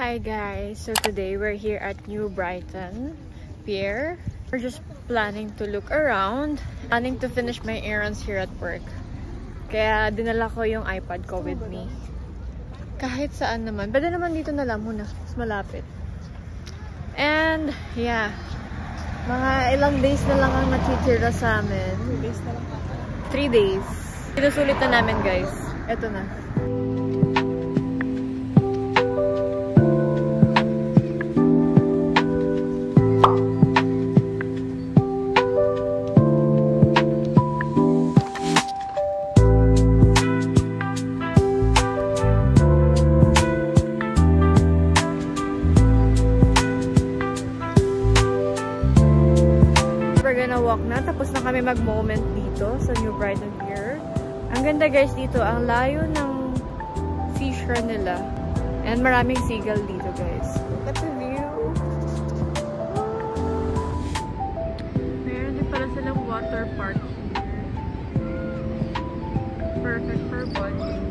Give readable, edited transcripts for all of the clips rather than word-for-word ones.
Hi guys, so today we're here at New Brighton Pier. We're just planning to look around, planning to finish my errands here at work. Kaya dinala ko yung iPad ko with me. Kahit saan naman. Pwede naman dito na lang muna, mas malapit. And yeah, mga ilang days na lang ang natitira sa amin. 3 days na lang. 3 days. Sinusulit na namin guys. Eto na. Walk na, tapos na kami mag-moment dito sa New Brighton Pier. Ang ganda guys dito, ang layo ng seashore nila. And maraming seagull dito guys. Look at the view! Meron din pala silang water park here. Perfect for bonding.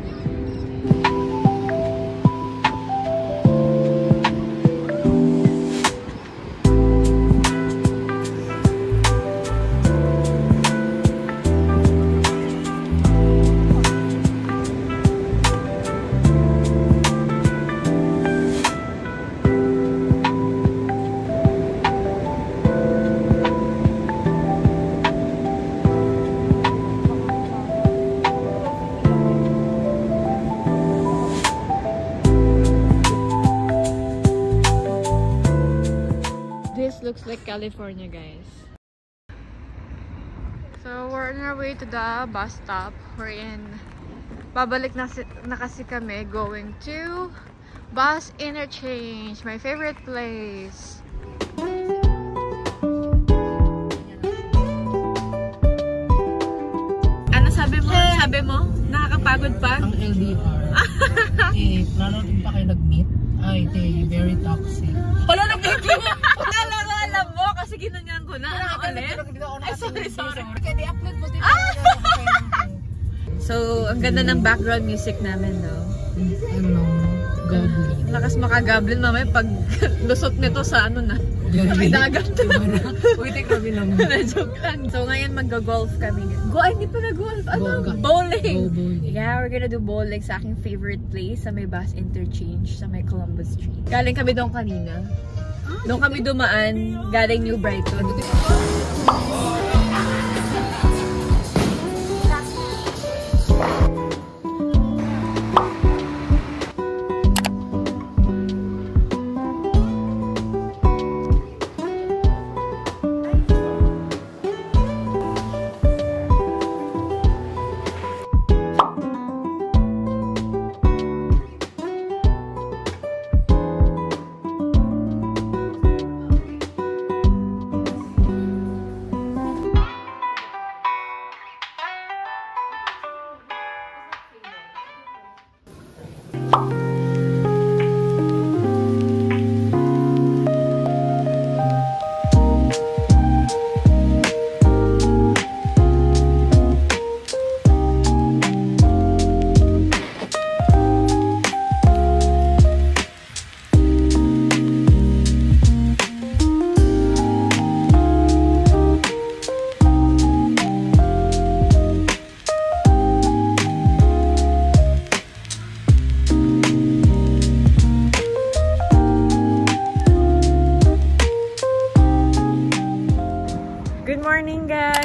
Looks like California guys. So we're on our way to the bus stop. We're in babalik na kasi kami going to bus interchange, my favorite place. Ano sabi mo? Sabi mo? Nakakapagod pa? Ang LDR. Nanonood pa kayo nag-meet? Ay, very toxic. Wala na video! Alam mo, kasi ginanyan ko na. Ano ulit? Ay, sorry. Kaya di-upload mo din. So, ang ganda ng background music namin, no? Goblin. Lakas maka-goblin mamaya pag lusot nito sa ano na. May dagat. Uy, kami lang. Joke lang. So, ngayon mag-golf kami. Ay, hindi pa na-golf. Ano? Bowling. Yeah, we're gonna do bowling sa aking favorite place sa may bus interchange sa may Columbus Street. Galing kami doon kanina. Doon kami dumaan, galing New Brighton.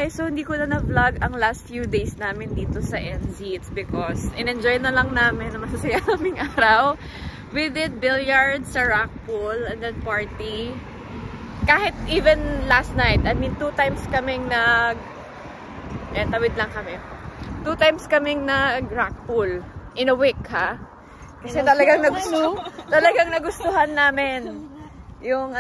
So, hindi ko na na-vlog ang last few days namin dito sa NZ. It's because in-enjoy na lang namin na masasaya kaming araw. We did billiards sa rock pool and then party. Kahit even last night, I mean 2 times kaming tawid lang kami. 2 2 times kaming nag-rock pool in a week, ha? Kasi talagang nagustuhan namin yung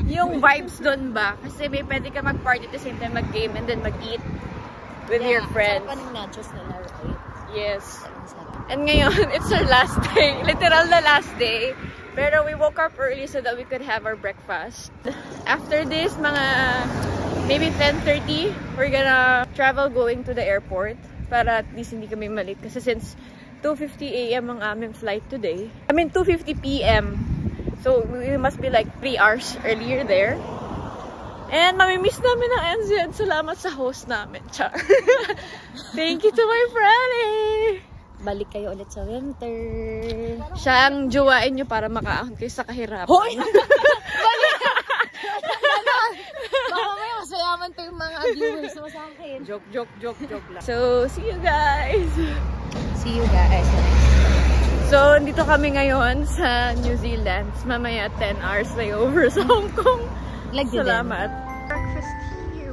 yung vibes doon ba? Kasi may pwede ka mag-party at the same time mag-game and then mag-eat with your friends. Nachos nila, right? Yes. And ngayon, it's our last day. Literal na last day. Pero we woke up early so that we could have our breakfast. After this, mga maybe 10:30, we're gonna travel going to the airport para at least hindi kami malit. Kasi since 2:50 AM ang aming flight today. I mean, 2:50 PM. So, we must be like 3 hours earlier there. And mamimiss namin ang NZ. Salamat sa host namin. Char. Thank you to my friend. Balik kayo ulit sa winter. Siya ang jowain nyo para makaahon kayo sa kahirapan. Hoy! Baka may masayaman to yung mga viewers mo sa akin. Joke lang. So, see you guys! See you guys. So, dito kami ngayon sa New Zealand. Mamaya 10 hours layover sa Hong Kong. Salamat. Breakfast here.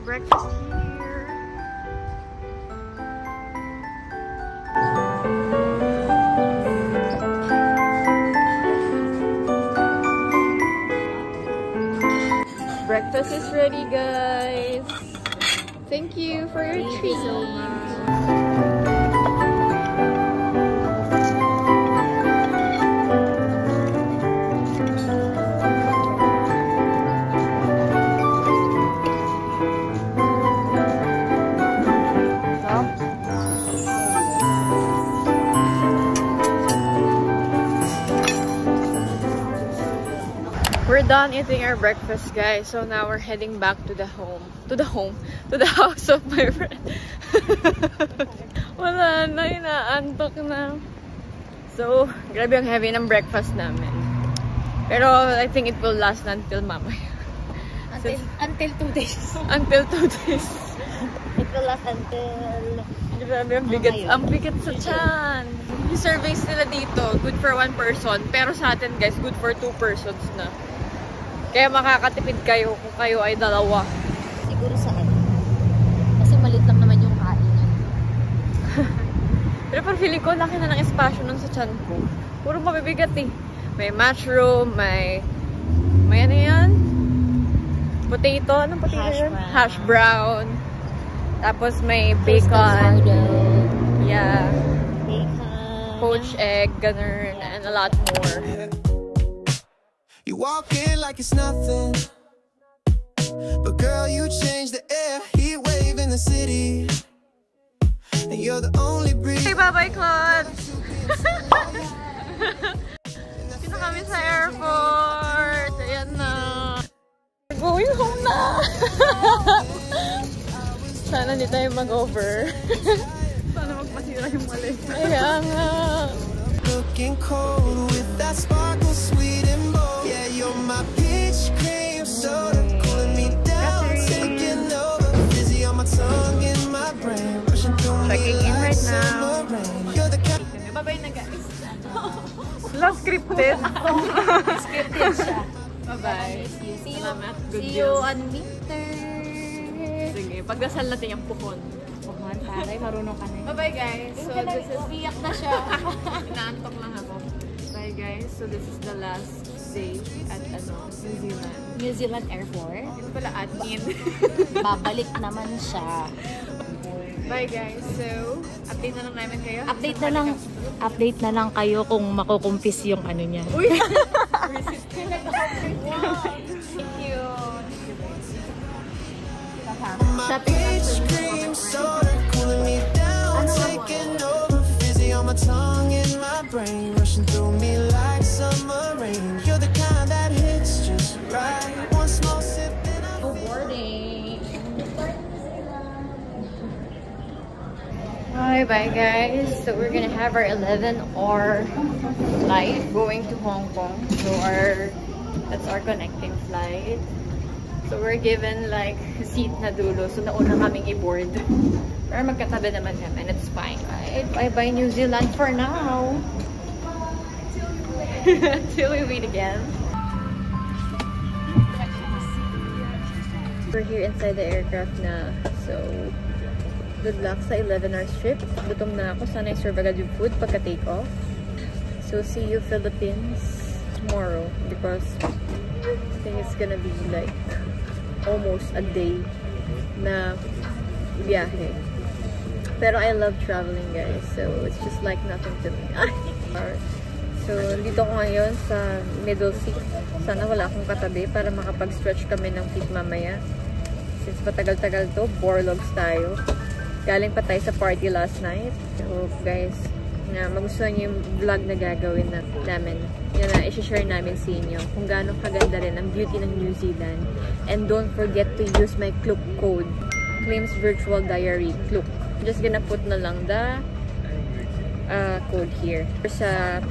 Breakfast is ready, guys. Thank you for your treat. Thank you so much. We're done eating our breakfast, guys. So now we're heading back to the house of my friend. Wala na, inaantok na. So, grabe ang heavy ng breakfast namin. Pero I think it will last until mamaya. Until 2 days. Until 2 days. It will last until... Grabe, ang bigat sa tiyan. Yung surveys nila dito, good for 1 person. Pero sa atin, guys, good for 2 persons na. Kaya makakatipid kayo kung kayo ay 2. Siguro sa ano. Kasi malit lang naman yung kain. Pero parang feeling ko, laki na ng espasyo nun sa tiyan ko. Puro mabibigat eh. May mushroom, may ano yan? Potato. Anong potato? Hash brown. Tapos may bacon. Yeah. Bacon. Poached egg, ganun. And a lot more. You walk in like it's nothing, but girl, you change the air, heat wave in the city, and you're the only breeze. Hey, bye-bye, Claude! Dito kami sa airport. Ayan na. Going home na! Sana hindi tayo mag-over. Sana magpasira yung mali. Ayan nga. Looking cold with that sparkle sweet and bold. Yeah, you're my peach cream soda, cooling me down, taking over. Dizzy on my tongue and my brain, rushing through me like summer rain. You're the kind. Bye-bye na, guys. Love scripted. Scripted siya. Bye-bye. See you on winter. Sige, pagdasal natin yung puhon. Puhon, taray, marunong ka na yun. Bye-bye, guys. So, this is... Iyak na siya. Inaantok lang ako. Bye, guys. So, this is the last day at New Zealand. New Zealand Airport. Ito pala admin. Babalik naman siya. Bye, guys. So, update na lang namin kayo. Update na lang kayo kung makukumpis yung ano niya. Uy! Thank you. My peach cream soda, cooling me down, taking over. Fizzy on my tongue and my brain, rushing through me like summer rain. You're the kind that hits just right. One small sip and I'm Boarding. Bye, guys. So, we're gonna have our 11-hour flight going to Hong Kong. So, that's our connecting flight. So, we're given like seat na dulo. So, nauna kaming i-board. Pero magkatabi naman kami. And it's fine. Right? Bye-bye New Zealand for now. Until we meet again. We're here inside the aircraft na. So, Good luck sa 11-hour trip. Gutom na ako. Sana i-serve agad yung food pagka take off. So, see you Philippines tomorrow because I think it's gonna be like almost a day na biyahe. Pero I love traveling, guys. So, it's just like nothing to me. So, dito ko ngayon sa middle seat. Sana wala akong katabi para makapag-stretch kami ng feet mamaya. Since patagal-tagal to, borlogs tayo. Galing pa tayo sa party last night. So, guys, na magustuhan niyo yung vlog na gagawin namin. Yun na, i-share namin sa inyo kung gaano kaganda rin ang beauty ng New Zealand. And don't forget to use my Klook code. Claims Virtual Diary, Klook. I'm just gonna put na lang the code here sa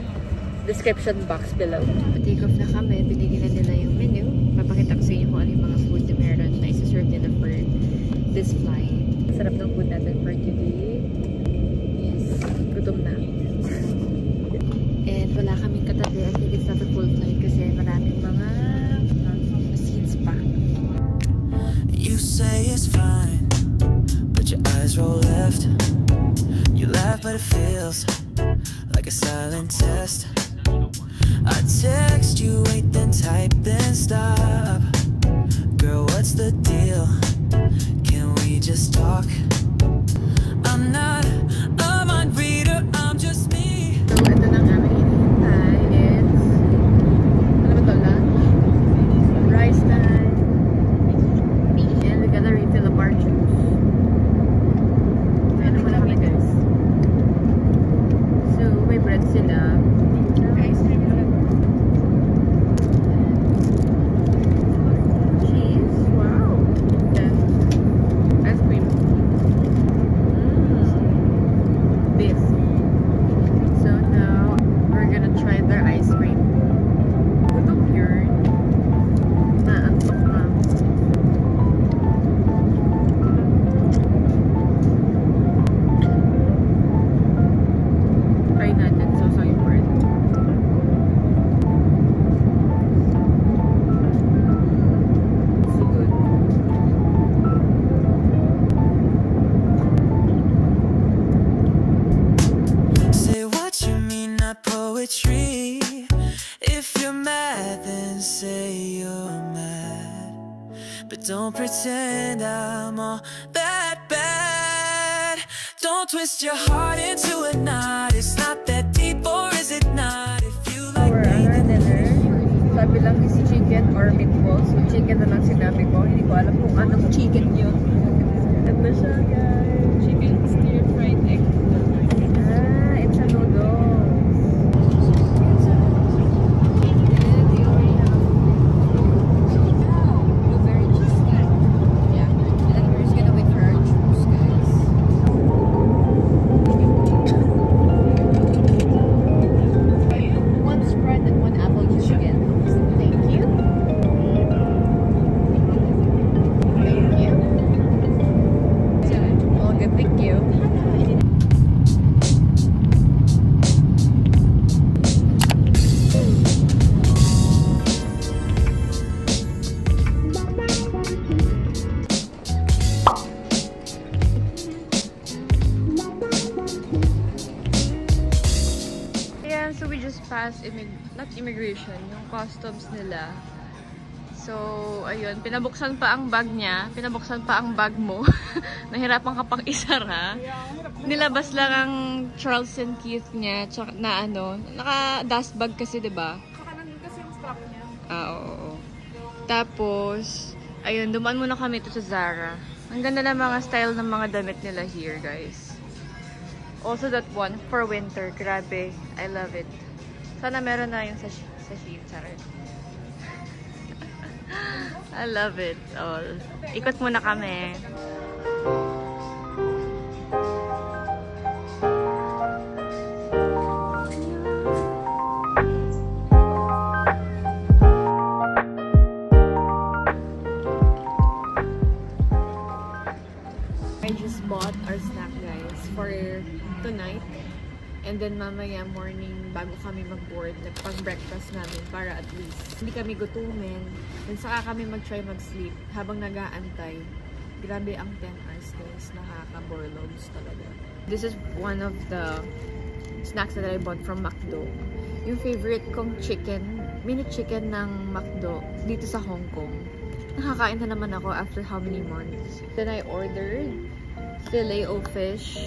description box below. Take off na kami. Binigyan na nila yung menu. Papakita ko sa inyo kung ano yung mga food na meron na isa-serve nila for this flight. Sarap ng food natin for today. Yes, gutom na. And wala kaming katabi. I think it's not a full flight kasi maraming mga seats pa. You say it's fine, but your eyes roll left. You laugh but it feels like a silent test. I text you, wait, then type, then stop. Girl, what's the deal? Can we just talk? I'm not a mind reader, I'm just me. So, ito na nga may hinihintay. It's, ano ba ito? Lunch? Rice time. And we gotta refill up our juice. Ano mo lang guys? So, may bread sila. Ice cream na lang. Cheese. Wow. Yeah. Ice cream. Beef. So now, we're gonna try their ice cream. Gutom yun. Naantok na. Try natin. So yung bread. So good. Say what you mean, not poetry. If you're mad, then say you're mad. But don't pretend I'm all that bad. Don't twist your heart into a knot. It's not that deep, or is it not? If you like Our dinner, sabi lang is chicken or meatballs. So chicken na lang sinabi ko. Hindi ko alam kung anong chicken yun. Ito siya, guys. Chicken stir-fried egg. Ah, it's a noodles. Blueberry cheesecake. Yeah. And then we're just gonna wait for our juice, guys. One spread and one apple juice again. Thank you. Thank you. All good, thank you. Ayan, so we just passed not immigration, yung customs nila. So, ayun, pinabuksan pa ang bag niya, pinabuksan pa ang bag mo. Nahirapan ka pang isara. Nilabas lang ang Charles & Keith niya, tsaka na ano, naka-dust bag kasi, diba? Saka nandun kasi yung strap niya. Oo. Tapos, ayun, dumaan muna kami ito sa Zara. Ang ganda ng mga style ng mga damit nila here, guys. Also that one, for winter, grabe. I love it. Sana meron na yung sa Shein, Sarah. I love it all. Ikot muna kami. I just bought our snack, guys, for tonight. And then mamaya morning, bago kami mag-board, nagpag-breakfast namin para at least hindi kami gutumin. And saka kami mag-try mag-sleep habang nag-aantay Grabe ang 10 hours guys. Nakaka-borlogs talaga. This is one of the snacks that I bought from McDo. Yung favorite kong chicken, mini chicken ng McDo dito sa Hong Kong. Nakakain na naman ako after how many months. Then I ordered Filet-O-Fish.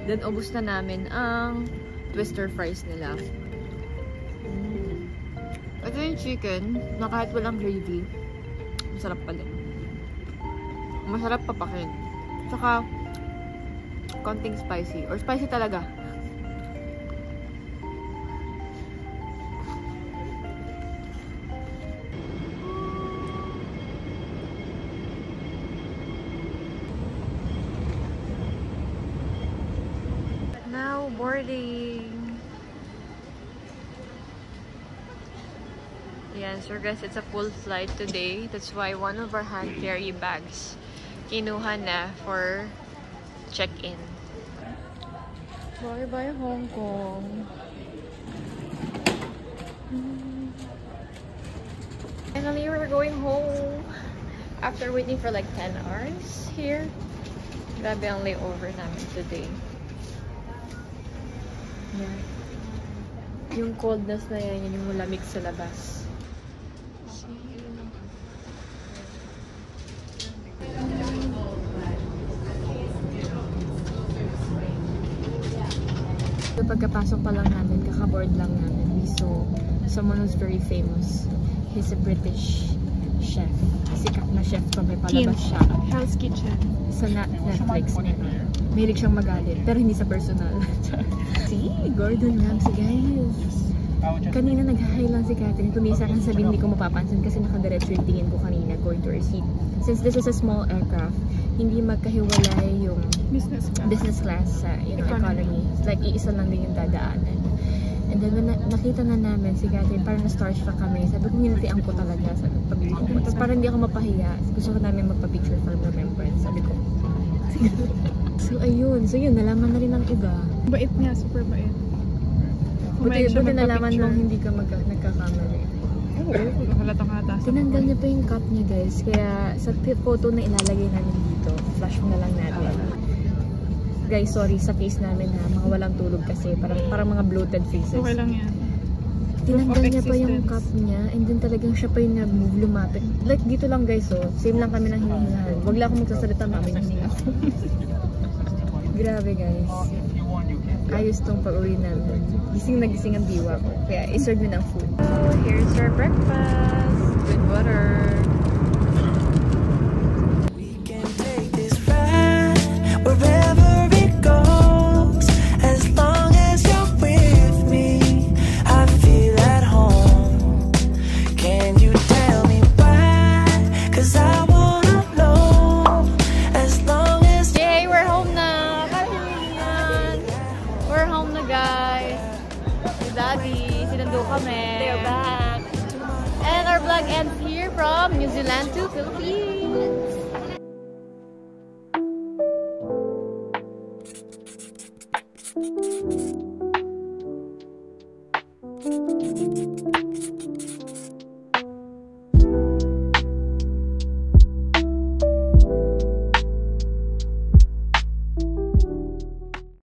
Then ubos na namin ang twister fries nila. Ito yung chicken na kahit walang gravy, masarap pa din. Masarap papakin. Tsaka, konting spicy. Or spicy talaga. Now, boarding. Yan, so guys, it's a full flight today. That's why one of our hand carry bags kinuha na for check-in. Bye-bye Hong Kong. Finally, we're going home after waiting for like 10 hours here. Grabe ang layover namin today. Yeah. Yung coldness na yan, yun yung lamig sa labas. So, pagkapasok pa lang namin, kakaboard lang namin, we saw someone who's very famous. He's a British chef. Sikat na chef to, may palabas siya. Hell's Kitchen. Sa Netflix niya. Mahilig siyang magalit, pero hindi sa personal. Si Gordon Ramsay, guys. Kanina nag-hi lang si Catherine. Tumisa kang sabihin, hindi ko mapapansin kasi nakadiretso yung tingin ko kanina going to our seat. Since this is a small aircraft, hindi magkahiwalay yung business class sa economy. It's like iisa lang din yung dadaanan. And then when nakita na namin si Catherine, parang na-starstruck kami. Sabi ko, hinatian ko talaga sa pag-video ko. Tapos parang hindi ako mapahiya. Gusto ko namin magpa-picture for remembrance. Sabi ko, so ayun. So yun, nalaman na rin ng iba. Bait niya, super bait. Buti nalaman mo hindi ka nagkakamali. Oo, halatang-hata. Tinanggal niya pa yung cup niya guys. Kaya sa photo na ilalagay namin dito, flash mo na lang natin. Guys, sorry sa face namin ha. Mga walang tulog kasi. Parang mga bloated faces. Okay lang yan. Tinanggal niya pa yung cup niya. And then talagang siya pa yung nag-move, lumapit. Like dito lang guys oh. Same lang kami ng hinihingahan. Wag lang akong magsasalita, mami nahihinga ako. Grabe guys. Ayos tong pag-uwi namin. Gising na gising ang diwa ko. Kaya iserve mo ng food. So, here's our breakfast. With butter. We can take this ride wherever it goes. As long as you're with me, I feel at home. Can you tell me why? 'Cause I wanna know. As long as Yay! We're home na! We're home na guys. Si Daddy, sinundo kami. They're back. And our vlog ends here from New Zealand to Philippines.